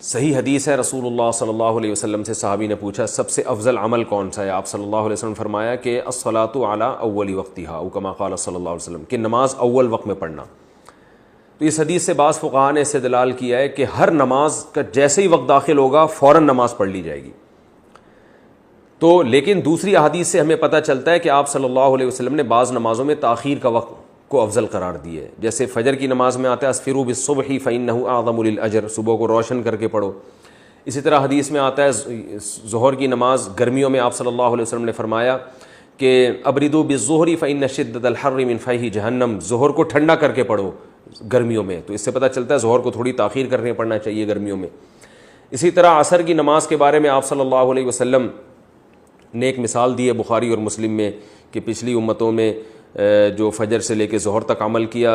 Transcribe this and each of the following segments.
صحیح حدیث ہے، رسول اللہ صلی اللہ علیہ وسلم سے صحابی نے پوچھا سب سے افضل عمل کون سا ہے؟ آپ صلی اللہ علیہ وسلم نے فرمایا کہ الصلاۃ علی اول وقتہا او کما قال صلی اللہ علیہ وسلم، کہ نماز اول وقت میں پڑھنا۔ تو اس حدیث سے بعض فقہاء نے استدلال کیا ہے کہ ہر نماز کا جیسے ہی وقت داخل ہوگا فوراً نماز پڑھ لی جائے گی۔ تو لیکن دوسری احادیث سے ہمیں پتہ چلتا ہے کہ آپ صلی اللہ علیہ وسلم نے بعض نمازوں میں تاخیر کا وقت کو افضل قرار دیا ہے، جیسے فجر کی نماز میں آتا ہے اسفروا بالصبح فإنہ اعظم للأجر، صبح کو روشن کر کے پڑھو۔ اسی طرح حدیث میں آتا ہے ظہر کی نماز گرمیوں میں آپ صلی اللہ علیہ وسلم نے فرمایا کہ ابردوا بالظہر فإن شدۃ الحر من فیہ جہنم، ظہر کو ٹھنڈا کر کے پڑھو گرمیوں میں۔ تو اس سے پتہ چلتا ہے ظہر کو تھوڑی تاخیر کرنے پڑھنا چاہیے گرمیوں میں۔ اسی طرح عصر کی نماز کے بارے میں آپ صلی اللہ علیہ وسلم نے ایک مثال دی ہے بخاری اور مسلم میں کہ پچھلی امتوں میں جو فجر سے لے کے ظہر تک عمل کیا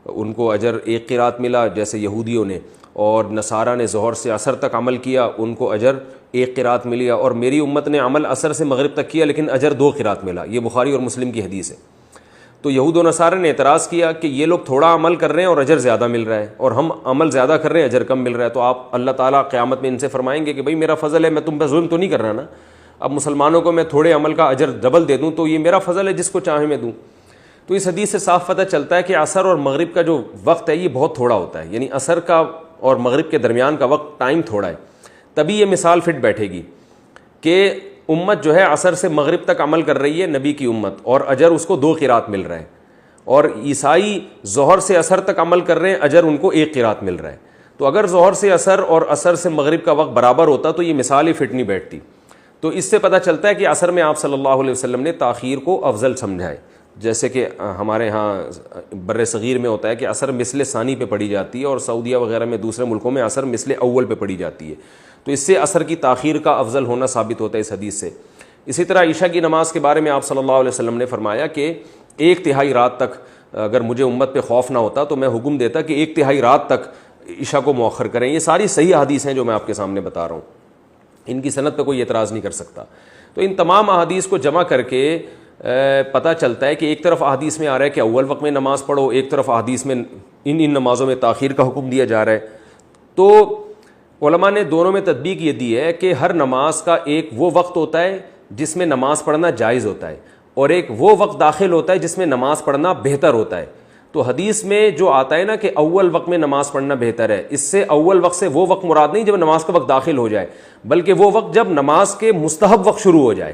ان کو اجر ایک قرات ملا جیسے یہودیوں نے، اور نصارہ نے ظہر سے عصر تک عمل کیا ان کو اجر ایک قرات ملی، اور میری امت نے عمل عصر سے مغرب تک کیا لیکن اجر 2 قرات ملا۔ یہ بخاری اور مسلم کی حدیث ہے۔ تو یہود و نصارہ نے اعتراض کیا کہ یہ لوگ تھوڑا عمل کر رہے ہیں اور اجر زیادہ مل رہا ہے، اور ہم عمل زیادہ کر رہے ہیں اجر کم مل رہا ہے۔ تو آپ اللہ تعالیٰ قیامت میں ان سے فرمائیں گے کہ بھئی میرا فضل ہے، میں تم پہ ظلم تو نہیں کر رہا نا، اب مسلمانوں کو میں تھوڑے عمل کا اجر ڈبل دے دوں تو یہ میرا فضل ہے، جس کو چاہے میں دوں۔ تو اس حدیث سے صاف پتہ چلتا ہے کہ عصر اور مغرب کا جو وقت ہے یہ بہت تھوڑا ہوتا ہے، یعنی عصر کا اور مغرب کے درمیان کا وقت ٹائم تھوڑا ہے۔ تبھی یہ مثال فٹ بیٹھے گی کہ امت جو ہے عصر سے مغرب تک عمل کر رہی ہے نبی کی امت، اور اجر اس کو 2 قرات مل رہا ہے، اور عیسائی ظہر سے عصر تک عمل کر رہے ہیں اجر ان کو 1 قرات مل رہا ہے۔ تو اگر ظہر سے عصر اور عصر سے مغرب کا وقت برابر ہوتا تو یہ مثال ہی فٹ نہیں بیٹھتی۔ تو اس سے پتہ چلتا ہے کہ عصر میں آپ صلی اللہ علیہ وسلم نے تاخیر کو افضل سمجھا ہے، جیسے کہ ہمارے ہاں بر صغیر میں ہوتا ہے کہ عصر مثل ثانی پہ پڑھی جاتی ہے، اور سعودیہ وغیرہ میں دوسرے ملکوں میں عصر مثل اول پہ پڑھی جاتی ہے۔ تو اس سے عصر کی تاخیر کا افضل ہونا ثابت ہوتا ہے اس حدیث سے۔ اسی طرح عشاء کی نماز کے بارے میں آپ صلی اللہ علیہ وسلم نے فرمایا کہ 1/3 رات تک اگر مجھے امت پہ خوف نہ ہوتا تو میں حکم دیتا کہ 1/3 رات تک عشاء کو مؤخر کریں۔ یہ ساری صحیح حدیث ہیں جو میں آپ کے سامنے بتا رہا ہوں، ان کی سند پہ کوئی اعتراض نہیں کر سکتا۔ تو ان تمام احادیث کو جمع کر کے پتہ چلتا ہے کہ ایک طرف احادیث میں آ رہا ہے کہ اول وقت میں نماز پڑھو، ایک طرف احادیث میں ان نمازوں میں تاخیر کا حکم دیا جا رہا ہے۔ تو علماء نے دونوں میں تطبیق یہ دی ہے کہ ہر نماز کا ایک وہ وقت ہوتا ہے جس میں نماز پڑھنا جائز ہوتا ہے، اور ایک وہ وقت داخل ہوتا ہے جس میں نماز پڑھنا بہتر ہوتا ہے۔ تو حدیث میں جو آتا ہے نا کہ اول وقت میں نماز پڑھنا بہتر ہے، اس سے اول وقت سے وہ وقت مراد نہیں جب نماز کا وقت داخل ہو جائے، بلکہ وہ وقت جب نماز کے مستحب وقت شروع ہو جائے۔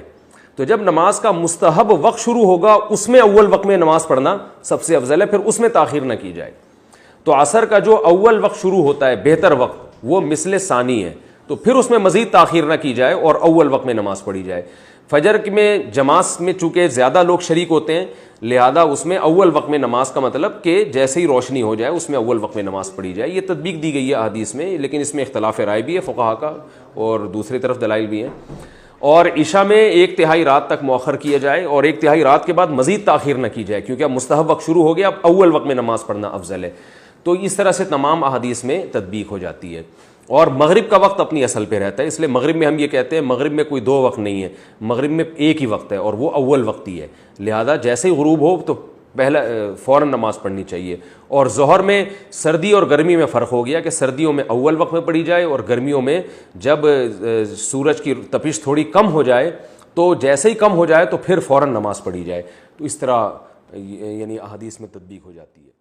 تو جب نماز کا مستحب وقت شروع ہوگا اس میں اول وقت میں نماز پڑھنا سب سے افضل ہے، پھر اس میں تاخیر نہ کی جائے۔ تو عصر کا جو اول وقت شروع ہوتا ہے بہتر وقت وہ مثل ثانی ہے، تو پھر اس میں مزید تاخیر نہ کی جائے اور اول وقت میں نماز پڑھی جائے۔ فجر میں جماعت میں چونکہ زیادہ لوگ شریک ہوتے ہیں لہذا اس میں اول وقت میں نماز کا مطلب کہ جیسے ہی روشنی ہو جائے اس میں اول وقت میں نماز پڑھی جائے۔ یہ تطبیق دی گئی ہے حدیث میں، لیکن اس میں اختلاف رائے بھی ہے فقہا کا اور دوسری طرف دلائل بھی ہیں۔ اور عشاء میں 1/3 رات تک مؤخر کیا جائے اور 1/3 رات کے بعد مزید تاخیر نہ کی جائے، کیونکہ اب مستحب وقت شروع ہو گیا، اب اول وقت میں نماز پڑھنا افضل ہے۔ تو اس طرح سے تمام احادیث میں تطبیق ہو جاتی ہے۔ اور مغرب کا وقت اپنی اصل پہ رہتا ہے، اس لیے مغرب میں ہم یہ کہتے ہیں مغرب میں کوئی 2 وقت نہیں ہے، مغرب میں ایک ہی وقت ہے اور وہ اول وقت ہی ہے، لہذا جیسے ہی غروب ہو تو پہلا فوراً نماز پڑھنی چاہیے۔ اور ظہر میں سردی اور گرمی میں فرق ہو گیا کہ سردیوں میں اول وقت میں پڑھی جائے اور گرمیوں میں جب سورج کی تپش تھوڑی کم ہو جائے تو جیسے ہی کم ہو جائے تو پھر فوراً نماز پڑھی جائے۔ تو اس طرح یعنی احادیث میں تطبیق ہو جاتی ہے۔